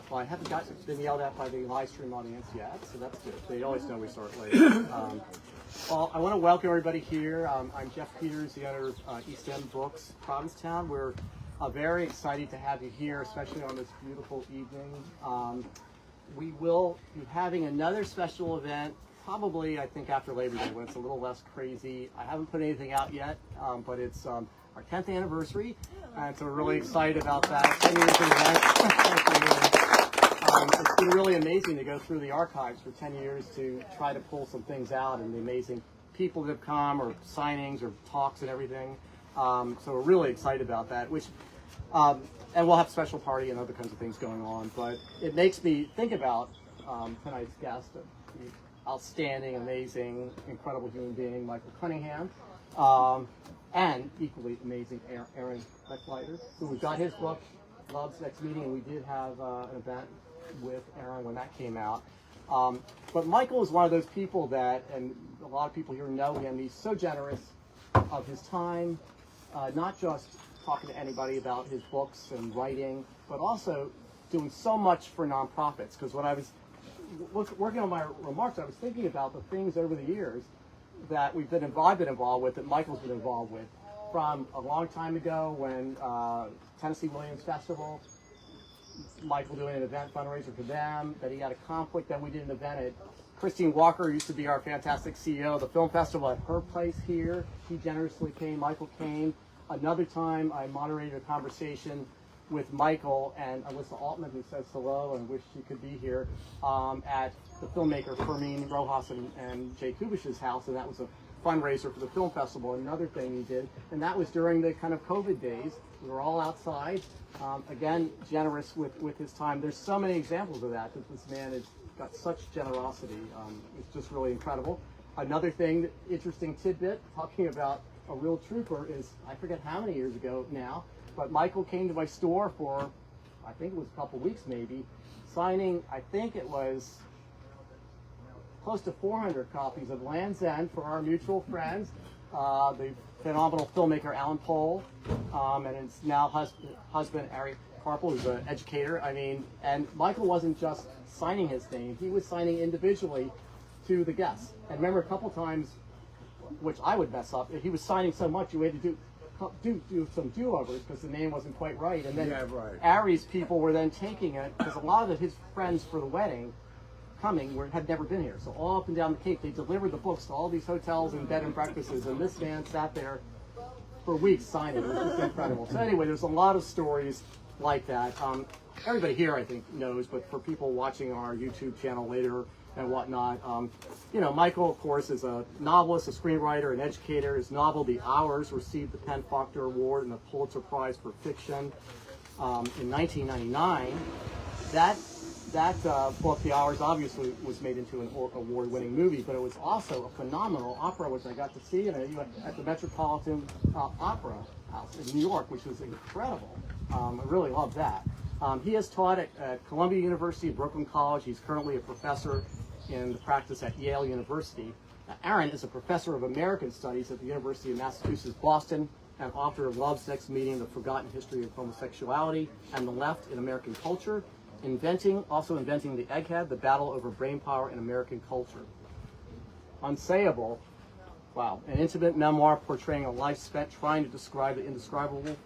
Well, I haven't been yelled at by the live stream audience yet, so that's good. They always know we start late. Well, I want to welcome everybody here. I'm Jeff Peters, the owner of East End Books, Provincetown. We're very excited to have you here, especially on this beautiful evening. We will be having another special event, probably, I think, after Labor Day, when it's a little less crazy. I haven't put anything out yet, but it's our 10th anniversary, and so we're really excited about that. 10 years of event. It's been really amazing to go through the archives for 10 years to try to pull some things out, and the amazing people that have come, or signings, or talks and everything. So we're really excited about that, and we'll have a special party and other kinds of things going on. But it makes me think about tonight's guest, the outstanding, amazing, incredible human being, Michael Cunningham, and equally amazing Aaron Lecklider, who we got his book, Love's Next Meeting, and we did have an event with Aaron when that came out. But Michael is one of those people that, and a lot of people here know him, he's so generous of his time, not just talking to anybody about his books and writing, but also doing so much for nonprofits. Because when I was working on my remarks, I was thinking about the things over the years that I've been involved with, that Michael's been involved with, from a long time ago when Tennessee Williams Festival, Michael doing an event fundraiser for them, that he had a conflict, then we did an event at Christine Walker used to be our fantastic CEO of the film festival, at her place here. He generously came, Michael came. Another time I moderated a conversation with Michael and Alyssa Altman, who says hello and wish she could be here, at the filmmaker Fermin Rojas and Jay Kubish's house, and that was a fundraiser for the film festival. Another thing he did, and that was during the kind of COVID days. We were all outside. Again, generous with his time. There's so many examples of that this man has got such generosity. It's just really incredible. Another thing, interesting tidbit, talking about a real trooper, is I forget how many years ago now, but Michael came to my store for, I think it was a couple weeks maybe, signing, I think it was close to 400 copies of Land's End for our mutual friends, the phenomenal filmmaker Alan Pohl, and his now husband Ari Karpel, who's an educator. I mean, and Michael wasn't just signing his name, he was signing individually to the guests. And remember a couple times, which I would mess up, he was signing so much you had to do some do-overs because the name wasn't quite right. And then Ari's people were then taking it, because a lot of his friends for the wedding had never been here. So all up and down the Cape, they delivered the books to all these hotels and bed and breakfasts, and this man sat there for weeks signing. It was just incredible. So anyway, there's a lot of stories like that. Everybody here, I think, knows, but for people watching our YouTube channel later and whatnot, Michael, of course, is a novelist, a screenwriter, an educator. His novel, The Hours, received the Faulkner Award and the Pulitzer Prize for fiction in 1999. That book, The Hours, obviously was made into an award-winning movie, but it was also a phenomenal opera, which I got to see at the Metropolitan Opera House in New York, which was incredible. I really loved that. He has taught at Columbia University, Brooklyn College. He's currently a professor in the practice at Yale University. Aaron is a professor of American Studies at the University of Massachusetts, Boston, and author of Love's Next Meeting, The Forgotten History of Homosexuality and the Left in American Culture, also inventing the Egghead, The Battle Over Brainpower in American Culture. Unsayable, wow, an intimate memoir portraying a life spent trying to describe the indescribable,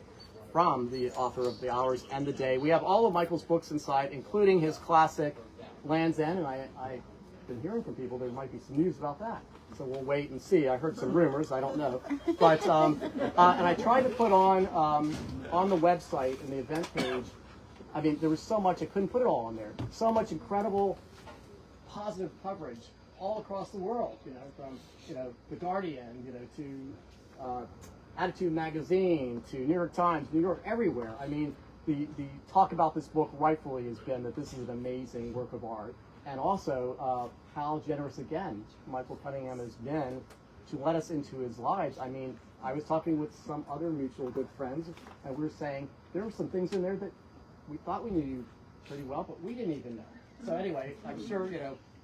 from the author of The Hours and the Day. We have all of Michael's books inside, including his classic Land's End, and I've been hearing from people there might be some news about that. So we'll wait and see. I heard some rumors, I don't know. But, and I tried to put on the website and the event page, I mean, there was so much, I couldn't put it all on there. So much incredible positive coverage all across the world, from, The Guardian, to Attitude Magazine, to New York Times, New York, everywhere. I mean, the talk about this book rightfully has been that this is an amazing work of art. And also, how generous, again, Michael Cunningham has been to let us into his lives. I mean, I was talking with some other mutual good friends, and we were saying there were some things in there that we thought we knew pretty well, but we didn't even know. So anyway, I'm sure,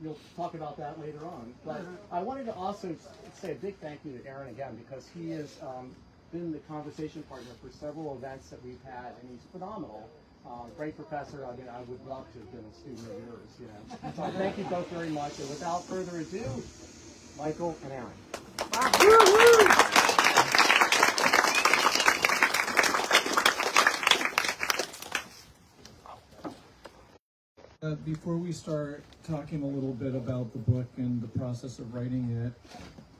you'll talk about that later on. But I wanted to also say a big thank you to Aaron again, because he has been the conversation partner for several events that we've had, and he's phenomenal Great professor. I mean, I would love to have been a student of yours. Yeah. So thank you both very much. And without further ado, Michael and Aaron. Before we start talking a little bit about the book and the process of writing it,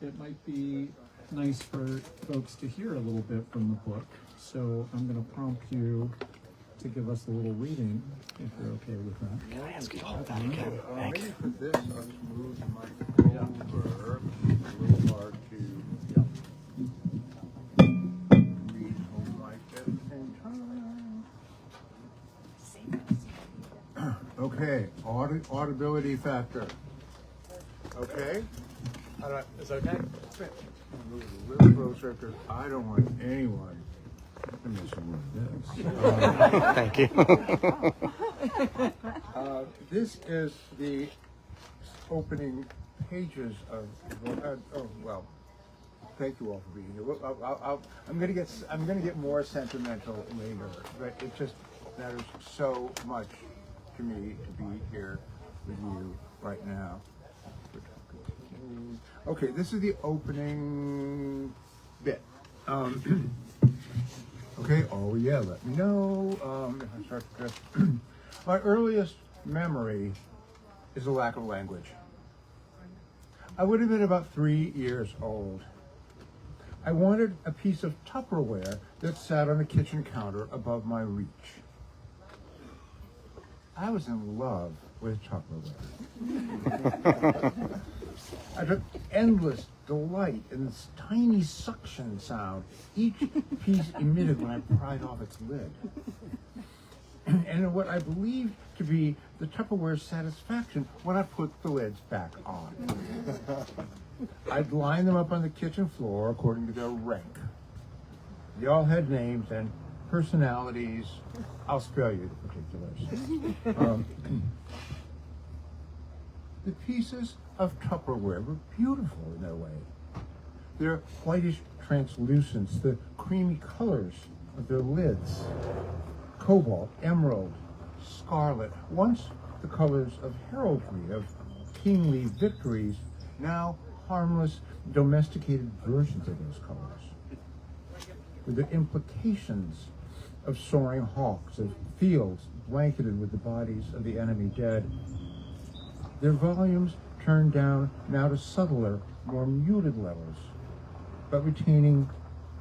it might be nice for folks to hear a little bit from the book. So I'm going to prompt you to give us a little reading, if you're okay with that. Can I ask you to hold that again? Maybe for this, I'll just move the microphone over. It's a little hard to read home mic at the same time. Okay, audibility factor. Okay? Is that okay? Move it a little closer because I don't want anyone to miss a word of this. Thank you. This is the opening pages of. Thank you all for being here. I'm going to get more sentimental later, but it just matters so much to me to be here with you right now. Okay, this is the opening bit. Okay, oh yeah, let me know. My earliest memory is a lack of language. I would have been about 3 years old. I wanted a piece of Tupperware that sat on the kitchen counter above my reach. I was in love with Tupperware. I took endless delight in this tiny suction sound each piece emitted when I pried off its lid. And in what I believed to be the Tupperware's satisfaction when I put the lids back on. I'd line them up on the kitchen floor according to their rank. They all had names and personalities. I'll spare you the particulars. The pieces of Tupperware were beautiful in their way. Their whitish translucence, the creamy colors of their lids, cobalt, emerald, scarlet, once the colors of heraldry, of kingly victories, now harmless, domesticated versions of those colors, with the implications of soaring hawks, of fields blanketed with the bodies of the enemy dead. Their volumes turned down now to subtler, more muted levels, but retaining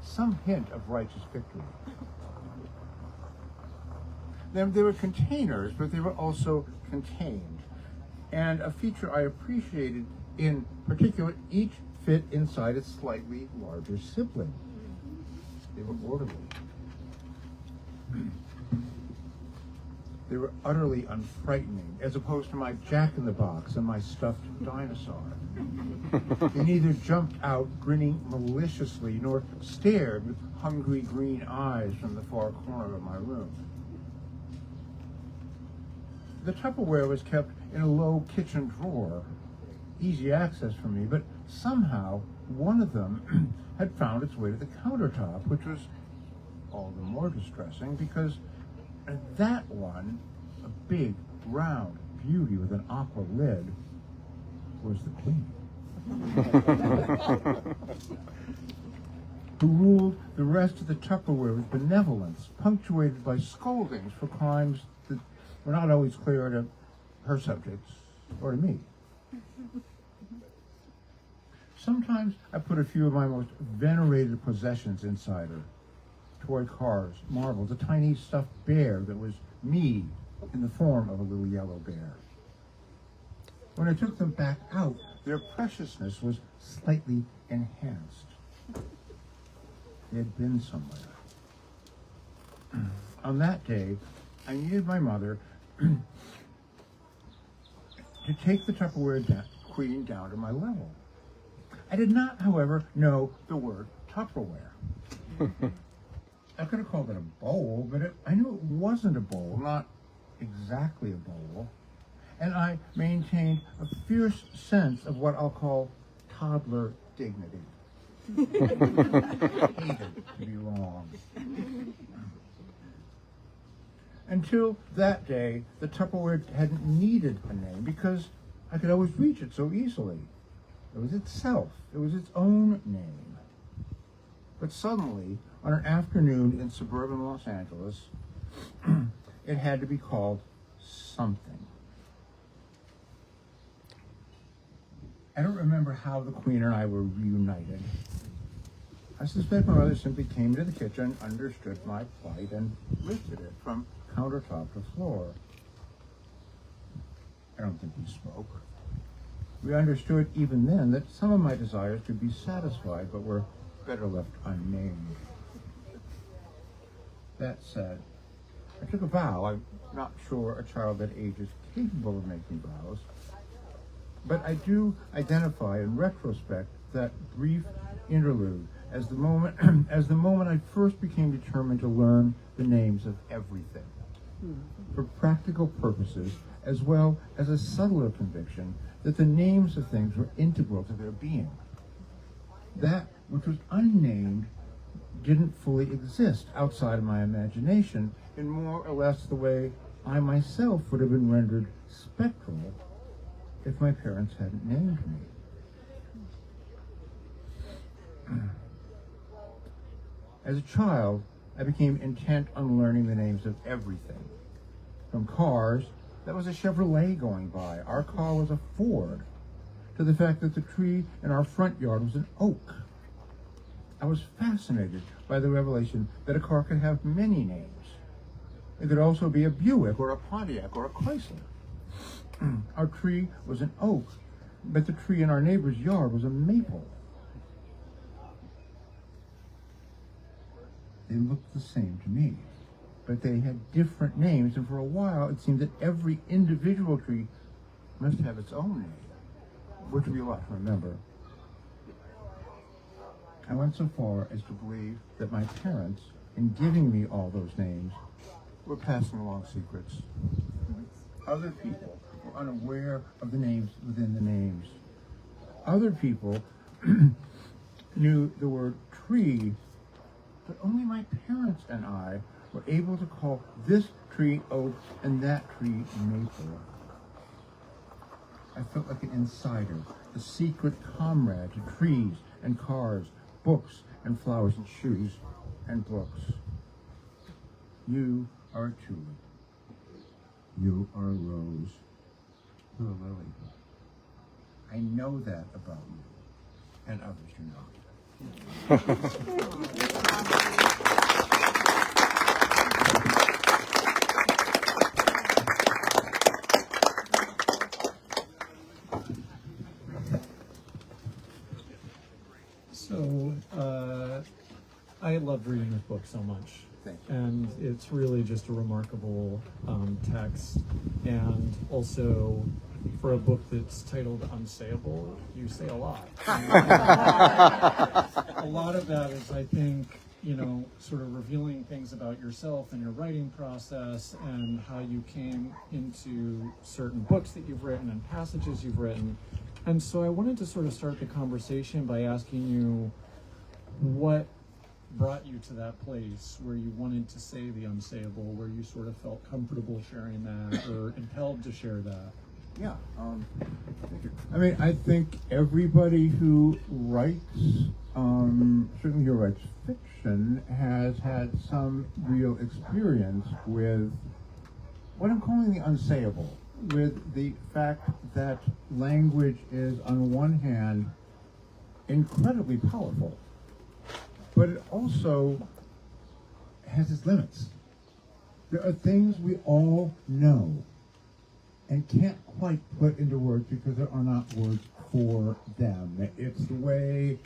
some hint of righteous victory. Then they were containers, but they were also contained. And a feature I appreciated in particular, each fit inside its slightly larger sibling. They were orderly. They were utterly unfrightening, as opposed to my jack-in-the-box and my stuffed dinosaur. They neither jumped out grinning maliciously, nor stared with hungry green eyes from the far corner of my room. The Tupperware was kept in a low kitchen drawer, easy access for me, but somehow one of them had found its way to the countertop, which was all the more distressing because that one, a big, round beauty with an aqua lid, was the queen. Who ruled the rest of the Tupperware with benevolence, punctuated by scoldings for crimes that were not always clear to her subjects or to me. Sometimes I put a few of my most venerated possessions inside her. Toy cars, marbles, a tiny stuffed bear that was me in the form of a little yellow bear. When I took them back out, their preciousness was slightly enhanced. They had been somewhere. On that day, I needed my mother to take the Tupperware queen down to my level. I did not, however, know the word Tupperware. I could have called it a bowl, but I knew it wasn't a bowl, not exactly a bowl. And I maintained a fierce sense of what I'll call toddler dignity. Hated to be wrong. Until that day, the Tupperware hadn't needed a name because I could always reach it so easily. It was itself. It was its own name. But suddenly, on an afternoon in suburban Los Angeles, it had to be called something. I don't remember how the Queen and I were reunited. I suspect my mother simply came into the kitchen, understood my plight, and lifted it from countertop to floor. I don't think we spoke. We understood even then that some of my desires could be satisfied, but were better left unnamed. That said, I took a vow. I'm not sure a child that age is capable of making vows, but I do identify in retrospect that brief interlude as the moment I first became determined to learn the names of everything. For practical purposes, as well as a subtler conviction that the names of things were integral to their being. That which was unnamed didn't fully exist outside of my imagination in more or less the way I myself would have been rendered spectral if my parents hadn't named me. As a child, I became intent on learning the names of everything. From cars, that was a Chevrolet going by. Our car was a Ford. To the fact that the tree in our front yard was an oak. I was fascinated by the revelation that a car could have many names. It could also be a Buick or a Pontiac or a Chrysler. Our tree was an oak, but the tree in our neighbor's yard was a maple. They looked the same to me, but they had different names, and for a while it seemed that every individual tree must have its own name, which would be a lot to remember. I went so far as to believe that my parents, in giving me all those names, were passing along secrets. Other people were unaware of the names within the names. Other people knew the word tree, but only my parents and I were able to call this tree oak and that tree maple. I felt like an insider, a secret comrade to trees and cars, books and flowers and shoes and books. You are a tulip. You are a rose. You're a lily. I know that about you, and others do not. So, I loved reading this book so much. Thank you. And it's really just a remarkable text. And also, for a book that's titled Unsayable, you say a lot. A lot of that is, I think, sort of revealing things about yourself and your writing process and how you came into certain books that you've written and passages you've written. And so I wanted to sort of start the conversation by asking you what brought you to that place where you wanted to say the unsayable, where you sort of felt comfortable sharing that or impelled to share that. Yeah. Thank you. I mean, I think everybody who writes, certainly who writes fiction, has had some real experience with what I'm calling the unsayable, with the fact that language is, on one hand, incredibly powerful, but it also has its limits. There are things we all know and can't quite put into words because there are not words for them. It's the way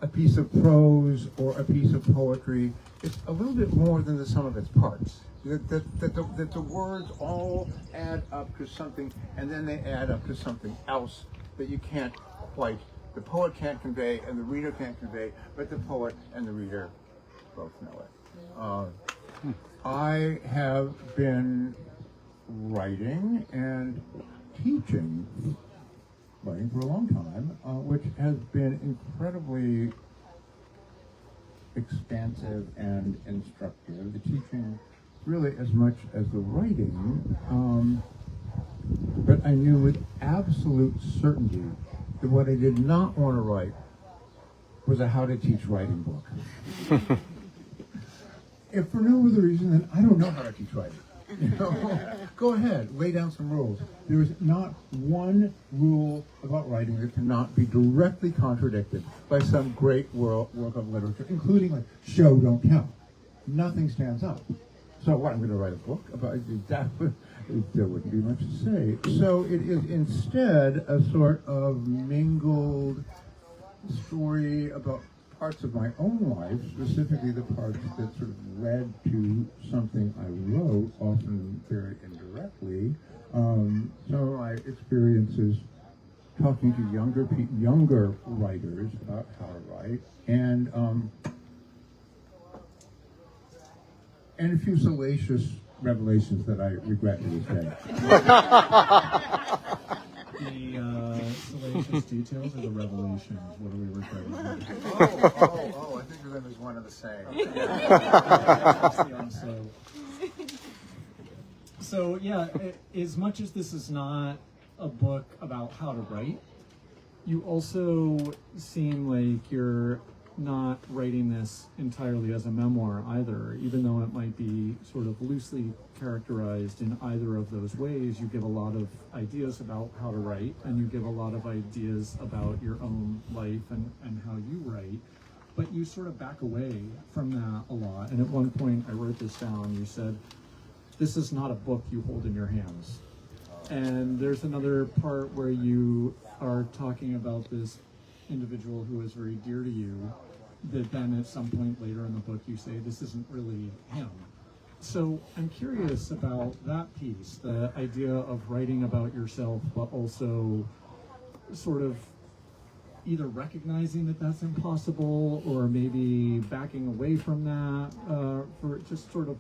a piece of prose or a piece of poetry, it's a little bit more than the sum of its parts. That the words all add up to something, and then they add up to something else that you can't quite, the poet can't convey and the reader can't convey, but the poet and the reader both know it. I have been writing and teaching writing for a long time, which has been incredibly expansive and instructive. The teaching really as much as the writing, but I knew with absolute certainty that what I did not want to write was a how to teach writing book. If for no other reason than I don't know how to teach writing. You know, go ahead, lay down some rules. There is not one rule about writing that cannot be directly contradicted by some great work of literature, including like show, don't tell. Nothing stands up. So what, I'm going to write a book about that? There wouldn't be much to say. So it is instead a sort of mingled story about parts of my own life, specifically the parts that sort of led to something I wrote, often very indirectly. Some of my experiences talking to younger writers about how to write, and a few salacious revelations that I regret to this day. The salacious details or the revelations? What are we regretting? I think of them as one and the same. So yeah, as much as this is not a book about how to write, you also seem like you're not writing this entirely as a memoir either, even though it might be sort of loosely characterized in either of those ways. You give a lot of ideas about how to write, and you give a lot of ideas about your own life and how you write, but you sort of back away from that a lot. And at one point, I wrote this down, you said, "This is not a book you hold in your hands." And there's another part where you are talking about this individual who is very dear to you, that then at some point later in the book you say this isn't really him. So I'm curious about that piece, the idea of writing about yourself, but also sort of either recognizing that that's impossible or maybe backing away from that, for just sort of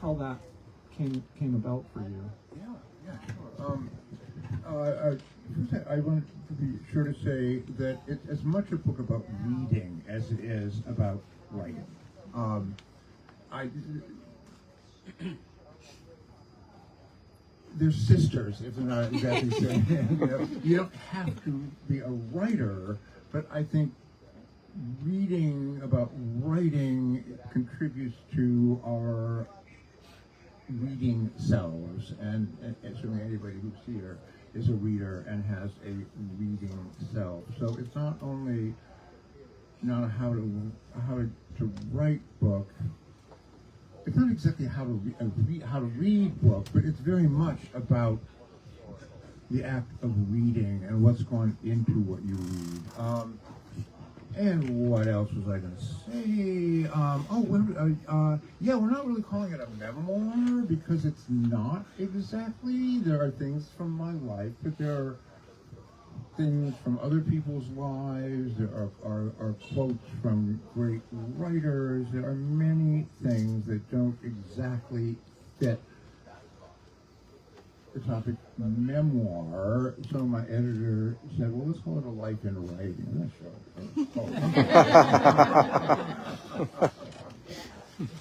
how that came about for you. Yeah, sure. I wanted to be sure to say that it's as much a book about reading as it is about writing. They're sisters, if they're not exactly saying. You don't have to be a writer, but I think reading about writing contributes to our reading selves, and certainly anybody who's here is a reader and has a reading self. So it's not only not a how to write book. It's not exactly how to read book, but it's very much about the act of reading and what's gone into what you read. And what else was I going to say? We're not really calling it a memoir because it's not exactly. There are things from my life, but there are things from other people's lives. There are quotes from great writers. There are many things that don't exactly fit the topic memoir. So my editor said, well, let's call it a life in writing. I'm not sure.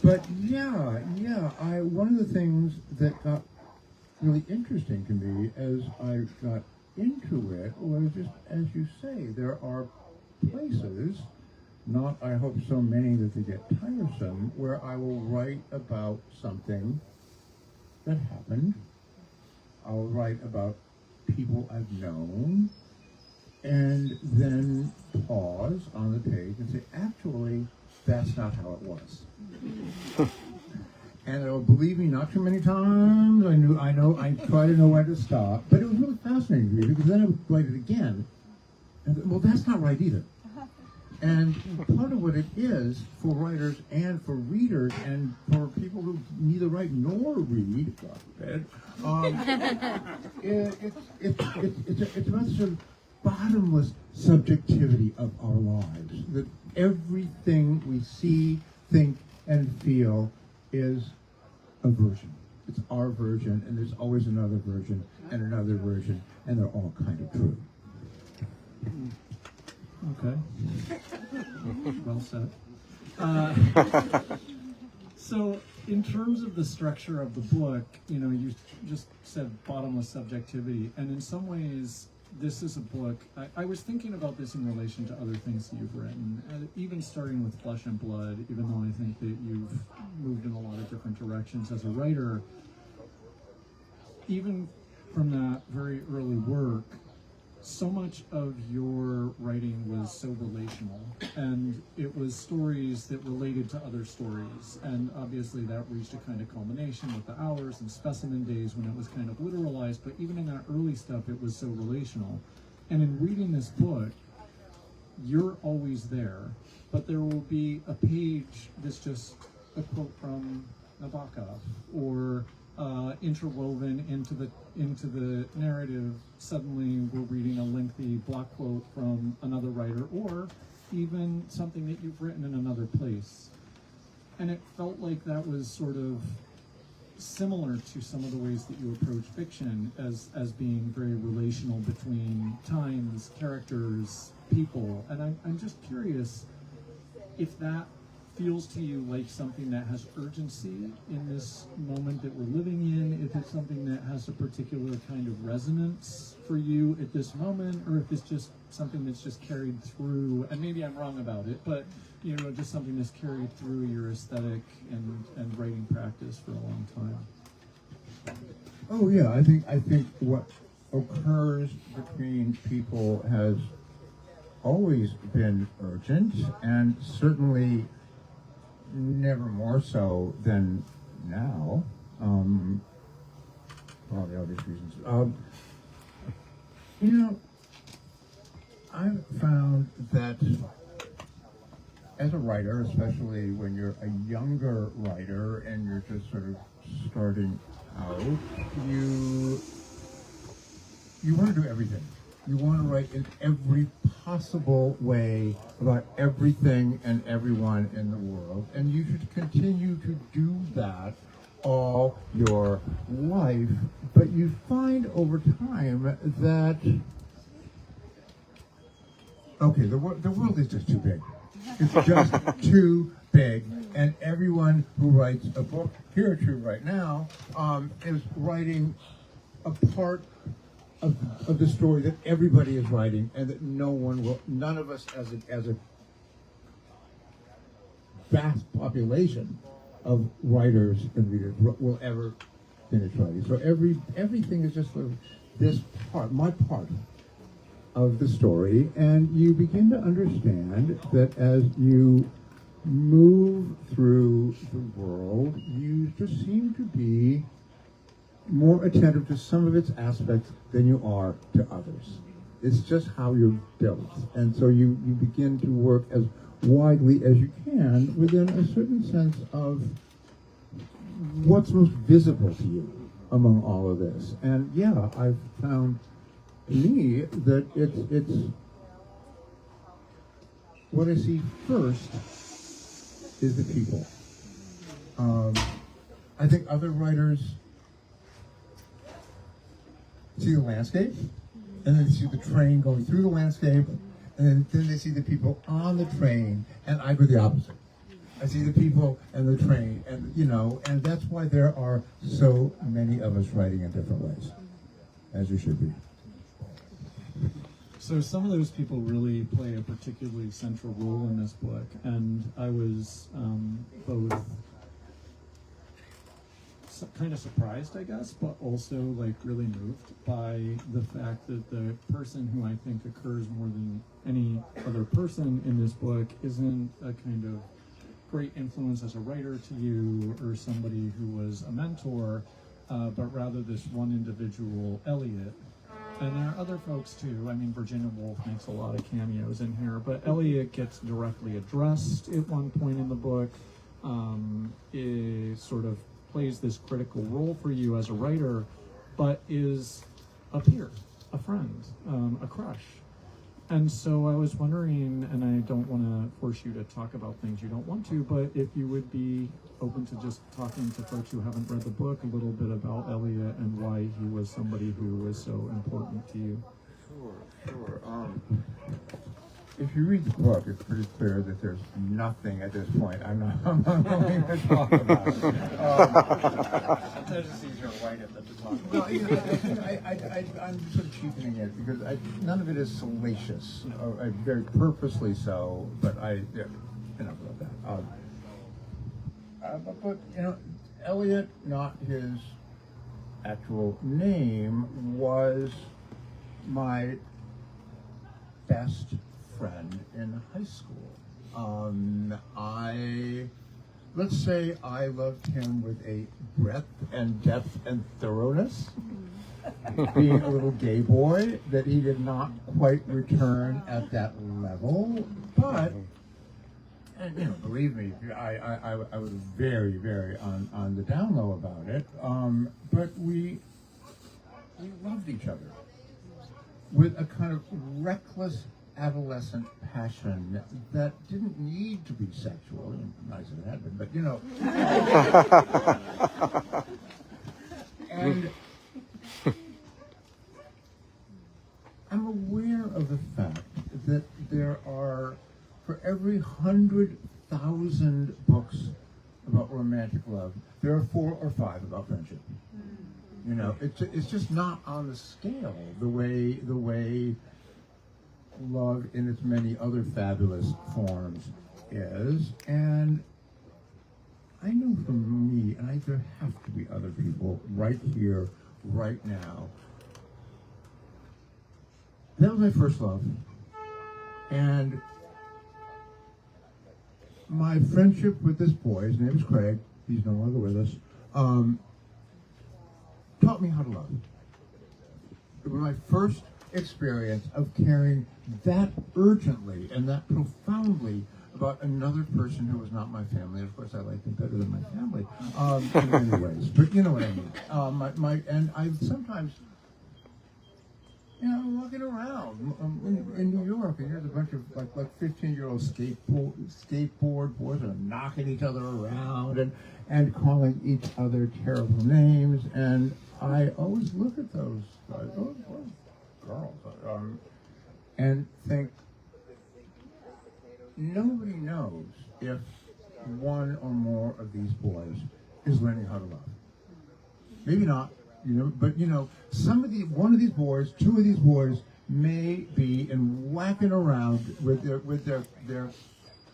But one of the things that got really interesting to me as I got into it was just, as you say, there are places, not I hope so many that they get tiresome, where I will write about something that happened. I'll write about people I've known, and then pause on the page and say, actually, that's not how it was. And it'll believe me not too many times. I try to know when to stop. But it was really fascinating to me because then I would write it again. And well, that's not right either. And part of what it is for writers and for readers and for people who neither write nor read, God forbid, it's about the sort of bottomless subjectivity of our lives. That everything we see, think, and feel is a version. It's our version, and there's always another version and another version, and they're all kind of true. Okay. Well said. So in terms of the structure of the book, you know, you just said bottomless subjectivity, and in some ways, this is a book. I was thinking about this in relation to other things that you've written, even starting with Flesh and Blood, even though I think that you've moved in a lot of different directions as a writer. Even from that very early work, so much of your writing was so relational, and it was stories that related to other stories, and obviously that reached a kind of culmination with the Hours and Specimen Days when it was kind of literalized, but even in that early stuff it was so relational. And in reading this book, you're always there, but there will be a page that's just a quote from Nabokov, or interwoven into the narrative. Suddenly we're reading a lengthy block quote from another writer, or even something that you've written in another place. And it felt like that was sort of similar to some of the ways that you approach fiction, as being very relational between times, characters, people. And I'm just curious if that feels to you like something that has urgency in this moment that we're living in, if it's something that has a particular kind of resonance for you at this moment, or if it's just something that's just carried through, and maybe I'm wrong about it, but you know, just something that's carried through your aesthetic and writing practice for a long time. Oh yeah, I think what occurs between people has always been urgent, and certainly never more so than now, for obvious reasons. You know, I've found that as a writer, especially when you're a younger writer and you're just sort of starting out, you want to do everything. You want to write in every possible way about everything and everyone in the world, and you should continue to do that all your life. But you find over time that, okay, the world is just too big. It's just too big, and everyone who writes a book, here at True right now, is writing a part of the story that everybody is writing, and that none of us as a vast population of writers and readers will ever finish writing. So everything is just sort of this part, my part of the story, and you begin to understand that as you move through the world, you just seem to be more attentive to some of its aspects than you are to others. It's just how you're built. And so you begin to work as widely as you can within a certain sense of what's most visible to you among all of this. And yeah, I've found to me that it's what I see first is the people. I think other writers see the landscape, and then they see the train going through the landscape, and then they see the people on the train, and I go the opposite. I see the people and the train, and and that's why there are so many of us writing in different ways, as you should be. So some of those people really play a particularly central role in this book, and I was both kind of surprised, I guess, but also like really moved by the fact that the person who I think occurs more than any other person in this book isn't a kind of great influence as a writer to you or somebody who was a mentor, but rather this one individual, Eliot. And there are other folks too. I mean, Virginia Woolf makes a lot of cameos in here, but Eliot gets directly addressed at one point in the book. Is sort of plays this critical role for you as a writer, but is a peer, a friend, a crush. And so I was wondering, and I don't want to force you to talk about things you don't want to, but if you would be open to just talking to folks who haven't read the book a little bit about Eliot and why he was somebody who was so important to you. Sure. if you read the book, it's pretty clear that there's nothing at this point I'm not going to talk about. Sometimes it's easier to write it than to talk about Well, you know, I'm sort of cheapening it because none of it is salacious, very purposely so. But enough about that. But you know, Elliot, not his actual name, was my best friend in high school. Let's say I loved him with a breadth and depth and thoroughness, being a little gay boy, that he did not quite return at that level. But, and you know, believe me, I was very, very on the down low about it. But we loved each other with a kind of reckless adolescent passion that didn't need to be sexual. Nice if it had been, but you know. And I'm aware of the fact that there are, for every 100,000 books about romantic love, there are 4 or 5 about friendship. You know, it's just not on the scale the way love in its many other fabulous forms is. And I know from me, and there have to be other people right here, right now. That was my first love. And my friendship with this boy, his name is Craig, he's no longer with us, taught me how to love. It was my first experience of caring that urgently and that profoundly about another person who was not my family. Of course, I liked him better than my family in many ways, but you know what I mean. And I sometimes, you know, walking around in New York, and here's a bunch of like 15-year-old skateboard boys that are knocking each other around and calling each other terrible names. And I always look at those guys, those girls, and think, nobody knows if one or more of these boys is learning how to love. Maybe not, you know, but you know, one of these boys, 2 of these boys may be whacking around with their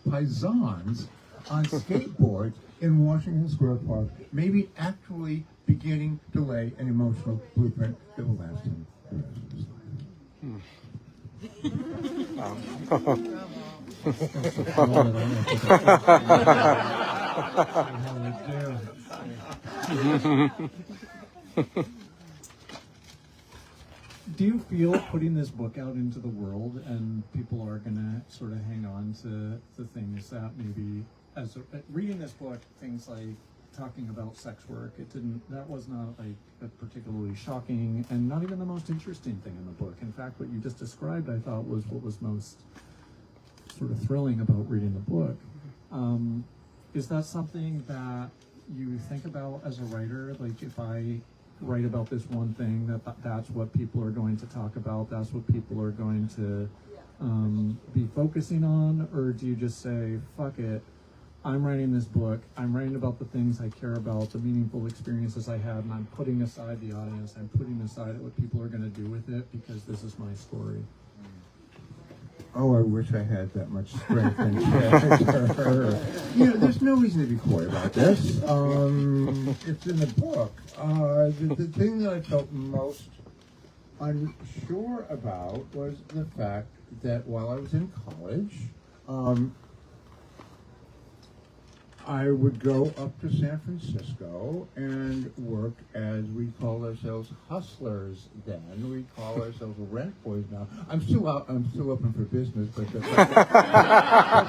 paisans on skateboards in Washington Square Park, maybe actually beginning to lay an emotional blueprint that will last him the rest of his life. Do you feel putting this book out into the world and people are going to sort of hang on to the things that maybe, reading this book, things like talking about sex work, that was not like a particularly shocking and not even the most interesting thing in the book. In fact, what you just described, I thought, was what was most sort of thrilling about reading the book. Is that something that you think about as a writer? Like, if I write about this one thing, that's what people are going to talk about, that's what people are going to be focusing on? Or do you just say, fuck it, I'm writing this book, I'm writing about the things I care about, the meaningful experiences I had, and I'm putting aside the audience, I'm putting aside what people are going to do with it because this is my story? Oh, I wish I had that much strength and character. You know, there's no reason to be coy about this. It's in the book. The thing that I felt most unsure about was the fact that while I was in college, I would go up to San Francisco and work as, we called ourselves hustlers then. We call ourselves rent boys now. I'm still open for business, but the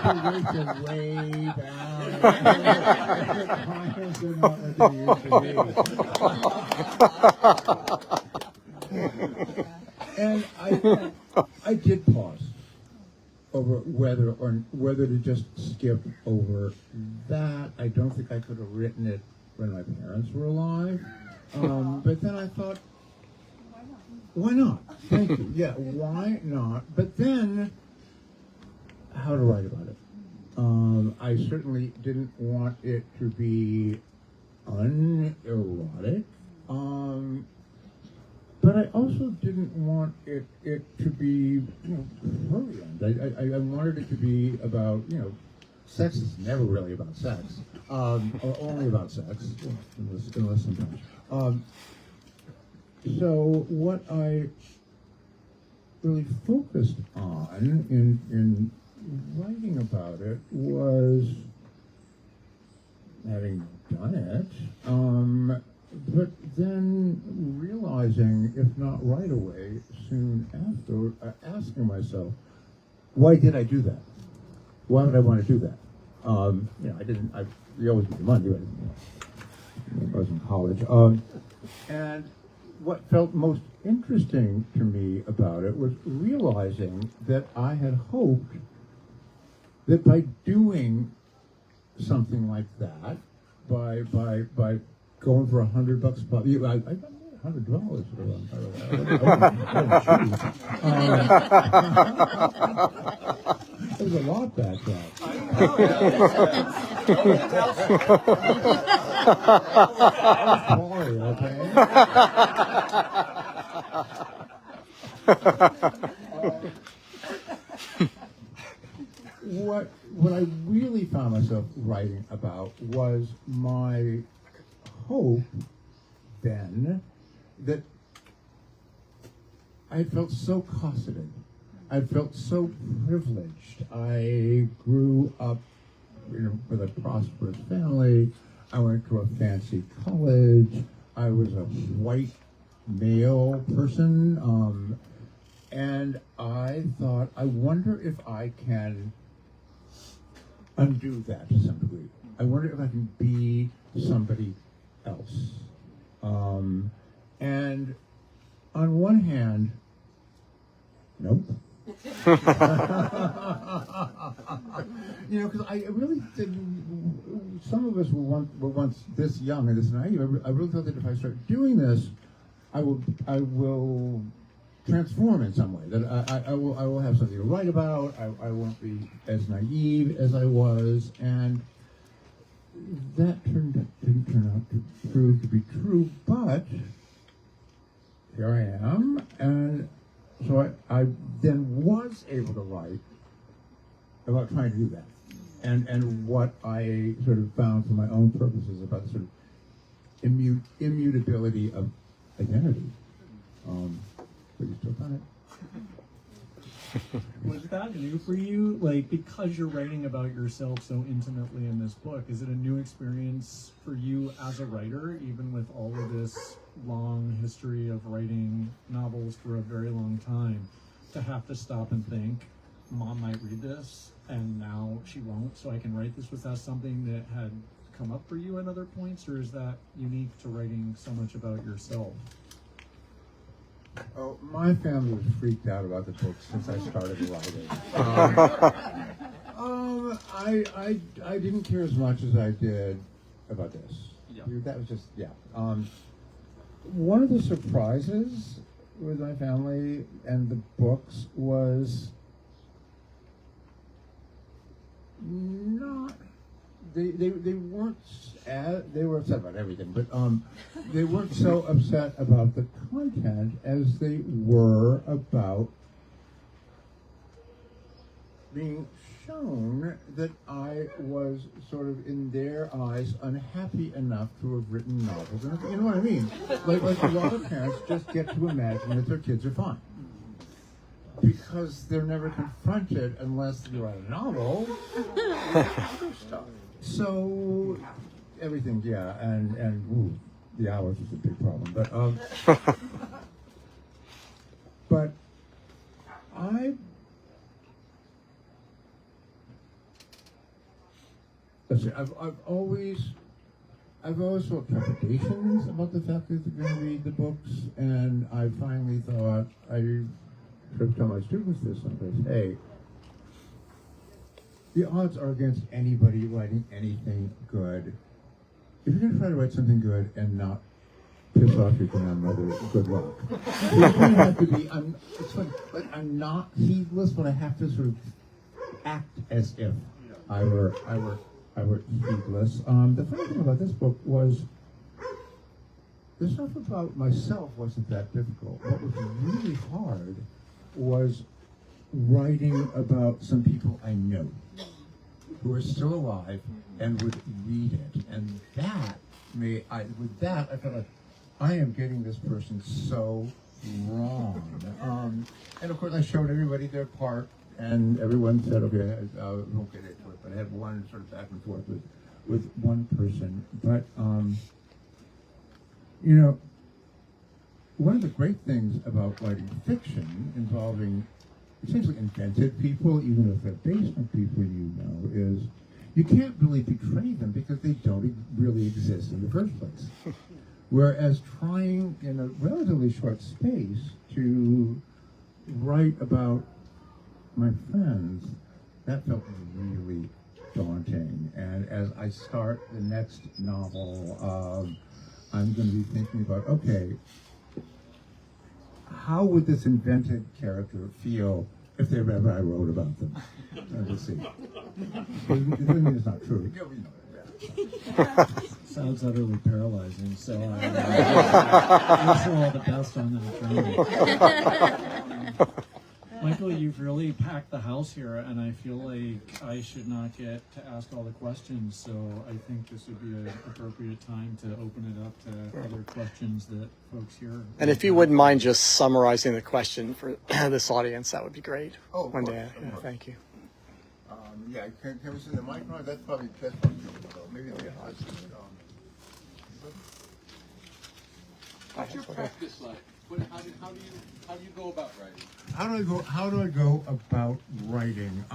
population way down. The clients are not what they used to be. And I did pause over whether to just skip over that. I don't think I could have written it when my parents were alive. But then I thought, why not? Thank you. Yeah, why not? But then how to write about it. I certainly didn't want it to be unerotic, but I also didn't want it to be, prurient. I wanted it to be about, sex is never really about sex, or only about sex, unless sometimes. So what I really focused on in writing about it was, having done it, but then realizing, if not right away, soon after, asking myself, why did I do that? Why would I want to do that? We always need the money, but I was in college. And what felt most interesting to me about it was realizing that I had hoped that by doing something like that, by going for $100 a pop, I got $100 for it was a lot back then. Sorry, okay? What I really found myself writing about was my hope then that I felt so cosseted. I felt so privileged. I grew up, with a prosperous family. I went to a fancy college. I was a white male person, and I thought, I wonder if I can undo that to some degree. I wonder if I can be somebody else. And on one hand, nope. Because I really didn't. Some of us were once this young and this naive. I really thought that if I start doing this, I will transform in some way. That I will have something to write about. I won't be as naive as I was, and that didn't turn out to prove to be true. But here I am, and so I then was able to write about trying to do that, and what I sort of found for my own purposes about the sort of immutability of identity. But you still got it. Was that new for you? Like, because you're writing about yourself so intimately in this book, is it a new experience for you as a writer, even with all of this long history of writing novels for a very long time, to have to stop and think, Mom might read this, and now she won't, so I can write this? Was that something that had come up for you at other points, or is that unique to writing so much about yourself? Oh, my family was freaked out about the book since I started writing. I didn't care as much as I did about this. Yeah. That was just, yeah. One of the surprises with my family and the books was not. They weren't they were upset about everything, but they weren't so upset about the content as they were about being shown that I was sort of, in their eyes, unhappy enough to have written novels. And you know what I mean? Like a lot of parents just get to imagine that their kids are fine, because they're never confronted unless you write a novel. Other stuff. So everything, yeah, and the hours is a big problem. But I've always felt trepidations about the fact that they're going to read the books, and I finally thought, I sort of tell my students this someplace, hey, the odds are against anybody writing anything good. If you're going to try to write something good and not piss off your grandmother, good luck. It's going to have to be, it's funny, like, I'm not heedless, but I have to sort of act as if I were heedless. The funny thing about this book was the stuff about myself wasn't that difficult. What was really hard was writing about some people I know who are still alive and would read it. And that I felt like I am getting this person so wrong. And of course I showed everybody their part, and everyone said, okay, I won't get into it, but I had one sort of back and forth with one person. But, you know, one of the great things about writing fiction involving essentially invented people, even if they're based on people you know, is you can't really betray them because they don't really exist in the first place. Whereas trying in a relatively short space to write about my friends, that felt really daunting. And as I start the next novel, I'm going to be thinking about, okay, how would this invented character feel if I wrote about them? We'll see. It doesn't mean it's not true. Yeah, we know that. Sounds utterly paralyzing, so I wish you all the best on that journey. Michael, you've really packed the house here, and I feel like I should not get to ask all the questions, so I think this would be an appropriate time to open it up to other questions that folks here. And if you wouldn't mind just summarizing the question for this audience, that would be great. Oh, one of day. course, of Yeah, course. thank you. Yeah, can we see the mic? No, that's probably difficult. Maybe the What's your practice like? How do you go about writing? How do I go about writing?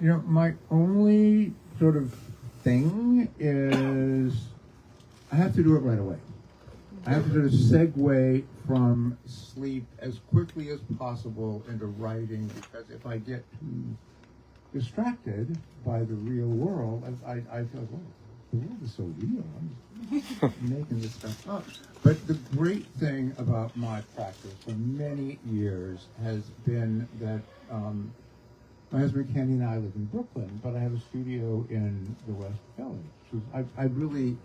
You know, my only sort of thing is I have to do it right away. I have to sort of segue from sleep as quickly as possible into writing, because if I get too distracted by the real world, I feel like, oh, the world is so real. I'm just making this stuff up. But the great thing about my practice for many years has been that my husband Candy and I live in Brooklyn, but I have a studio in the West Village. I really,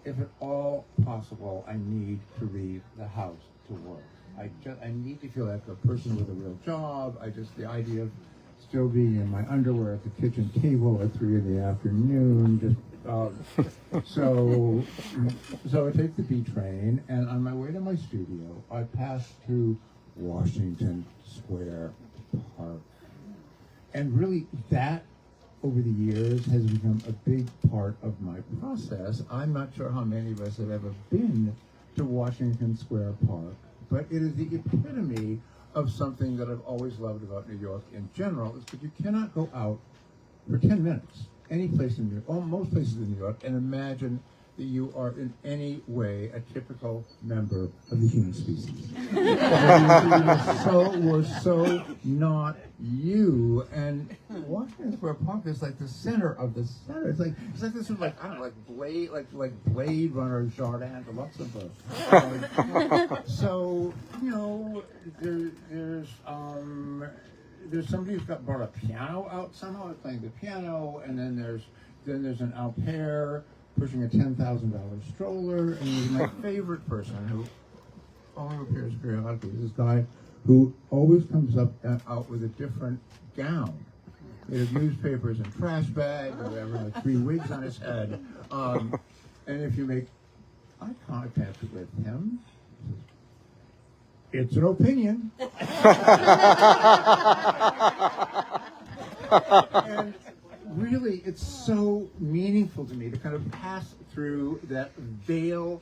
if at all possible, I need to leave the house to work. I need to feel like a person with a real job. The idea of still being in my underwear at the kitchen table at 3 in the afternoon, so I take the B train, and on my way to my studio, I pass through Washington Square Park. And really, that, over the years, has become a big part of my process. I'm not sure how many of us have ever been to Washington Square Park, but it is the epitome of something that I've always loved about New York in general, is that you cannot go out for 10 minutes, any place in New York, or most places in New York, and imagine that you are in any way a typical member of the human species. We're so not you. And Washington Square Park is like the center of the center. It's like this sort of like, I don't know, like Blade Runner, Jardin de Luxembourg. So, you know, there's somebody who's brought a piano out somehow, and playing the piano, and then there's an au pair pushing a $10,000 stroller, and he's my favorite person who only appears periodically. This guy who always comes up out with a different gown. He has newspapers and trash bags, or whatever, like 3 wigs on his head. And if you make eye contact with him, it's an opinion. And really, it's so meaningful to me to kind of pass through that veil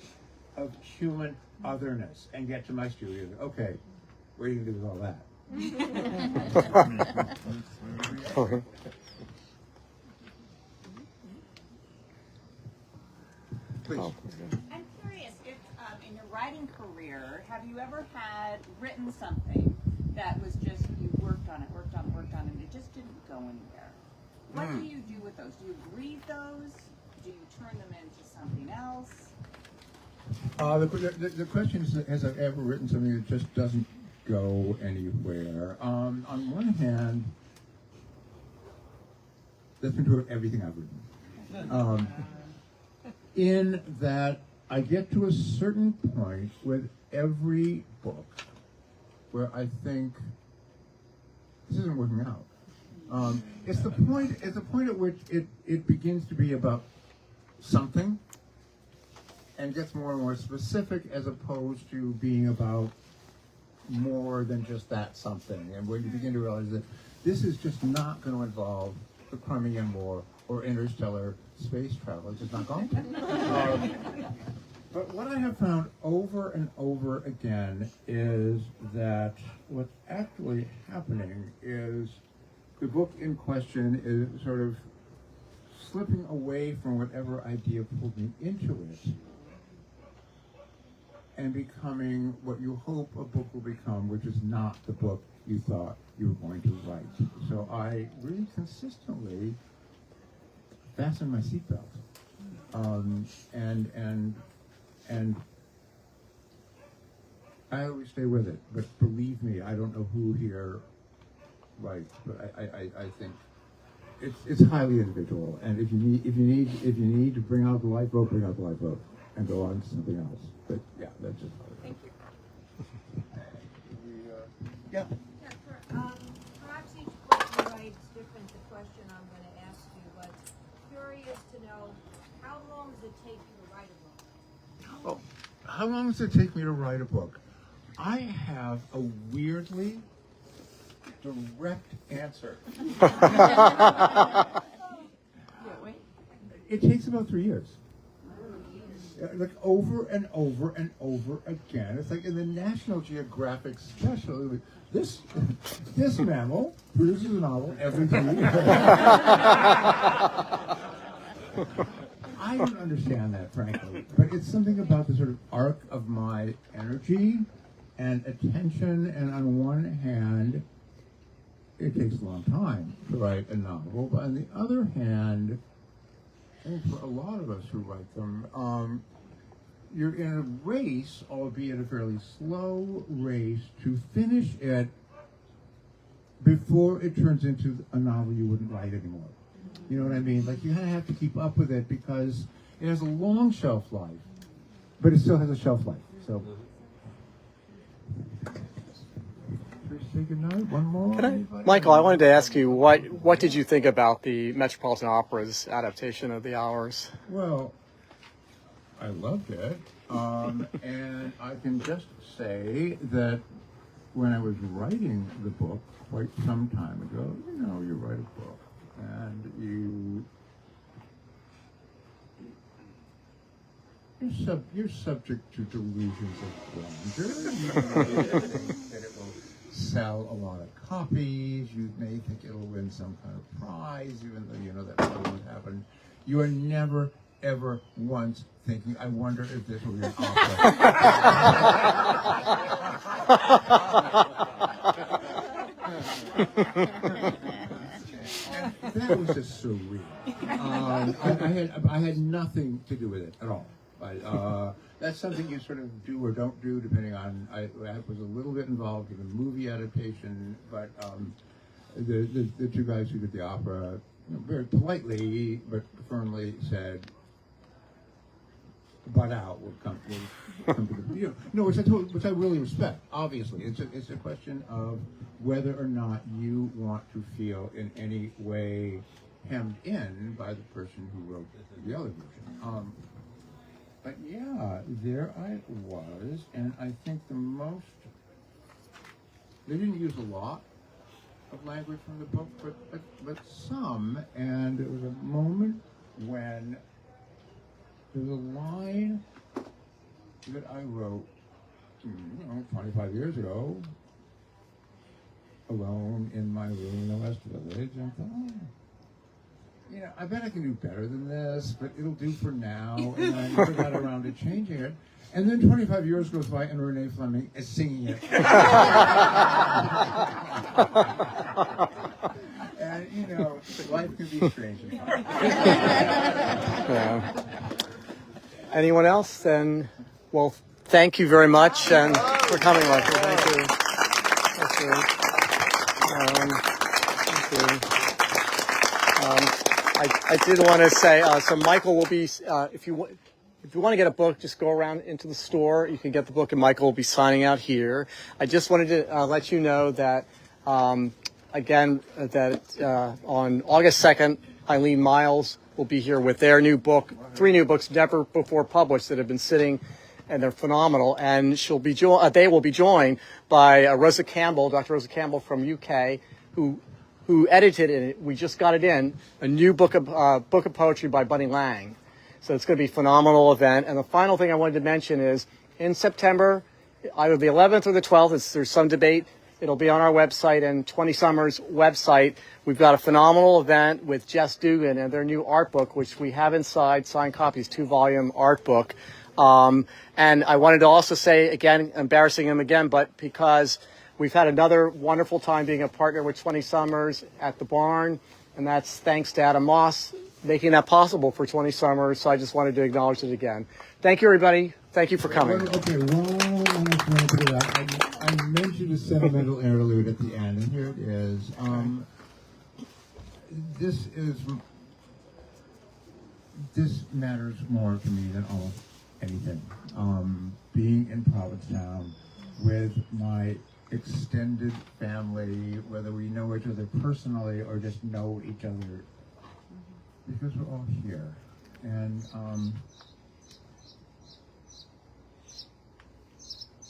of human otherness and get to my studio. Okay, what are you going to do with all that? Please. I'm curious if in your writing career, have you ever written something that was just, you worked on it, and it just didn't go anywhere? What do you do with those? Do you read those? Do you turn them into something else? The question is, has I ever written something that just doesn't go anywhere. On one hand, that's been true of everything I've written. In that I get to a certain point with every book where I think this isn't working out. It's the point at which it begins to be about something and gets more and more specific, as opposed to being about more than just that something. And when you begin to realize that this is just not going to involve the Cunningham War or interstellar space travel, it's just not going to. But what I have found over and over again is that what's actually happening is the book in question is sort of slipping away from whatever idea pulled me into it and becoming what you hope a book will become, which is not the book you thought you were going to write. So I really consistently fasten my seatbelt. And I always stay with it, but believe me, I don't know who here writes, but I think it's highly individual. And if you need to bring out the lifeboat, bring out the lifeboat and go on to something else. But yeah, that's just how it is. Thank you. Yeah. Perhaps each book you write is different. The question I'm going to ask you, but curious to know, how long does it take you to write a book? Oh, how long does it take me to write a book? I have a weirdly direct answer. It takes about 3 years. Like over and over and over again. It's like in the National Geographic special. This mammal produces a novel every 3 years. I don't understand that, frankly, but it's something about the sort of arc of my energy and attention. And on one hand, it takes a long time to write a novel, but on the other hand, I think for a lot of us who write them, you're in a race, albeit a fairly slow race, to finish it before it turns into a novel you wouldn't write anymore. You know what I mean? Like, you kind of have to keep up with it because it has a long shelf life, but it still has a shelf life. So, should we say goodnight? One more? Michael, I wanted to ask you, what did you think about the Metropolitan Opera's adaptation of The Hours? Well, I loved it, and I can just say that when I was writing the book quite some time ago, you write a book, and you're subject to delusions of grandeur. You may think that it will sell a lot of copies. You may think it'll win some kind of prize, even though you know that probably won't happen. You are never, ever once thinking, I wonder if this will be an opera. And that was just surreal. I had nothing to do with it at all. That's something you sort of do or don't do, depending on. I was a little bit involved in the movie adaptation, but the two guys who did the opera very politely but firmly said, "Butt out." Will come to the which I really respect. Obviously, it's a question of whether or not you want to feel in any way hemmed in by the person who wrote the other version. But yeah, there I was, and I think they didn't use a lot of language from the book, but some, and there was a moment when there's a line that I wrote 25 years ago, alone in my room in the West Village, and I thought, I bet I can do better than this, but it'll do for now. And I never got around to changing it. And then 25 years goes by, and Renee Fleming is singing it. And, life can be strange and fun. Yeah. Anyone else? Then, well, thank you very much and for coming, Michael. Thank you. I did want to say, so Michael will be, if you want to get a book, just go around into the store. You can get the book, and Michael will be signing out here. I just wanted to let you know that, again, that on August 2nd, Eileen Miles will be here with their new book, 3 new books never before published that have been sitting, and they're phenomenal. And she'll be they will be joined by Rosa Campbell, Dr. Rosa Campbell from UK, who edited it. We just got it in, a new book of poetry by Bunny Lang. So it's going to be a phenomenal event. And the final thing I wanted to mention is in September, either the 11th or the 12th, there's some debate. It'll be on our website and 20 Summers website. We've got a phenomenal event with Jess Dugan and their new art book, which we have inside, signed copies, 2-volume art book. And I wanted to also say, again, embarrassing him again, but because we've had another wonderful time being a partner with 20 Summers at the barn, and that's thanks to Adam Moss making that possible for 20 Summers. So I just wanted to acknowledge it again. Thank you, everybody. Thank you for coming. Okay, I mentioned a sentimental interlude at the end, and here it is. This matters more to me than almost anything. Being in Provincetown with my extended family, whether we know each other personally or just know each other, because we're all here. And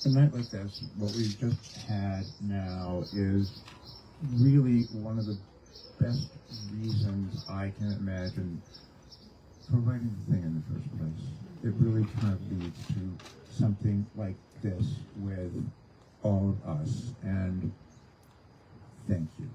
a night like this, what we've just had now, is really one of the best reasons I can imagine for writing the thing in the first place. It really kind of leads to something like this with all of us, and thank you.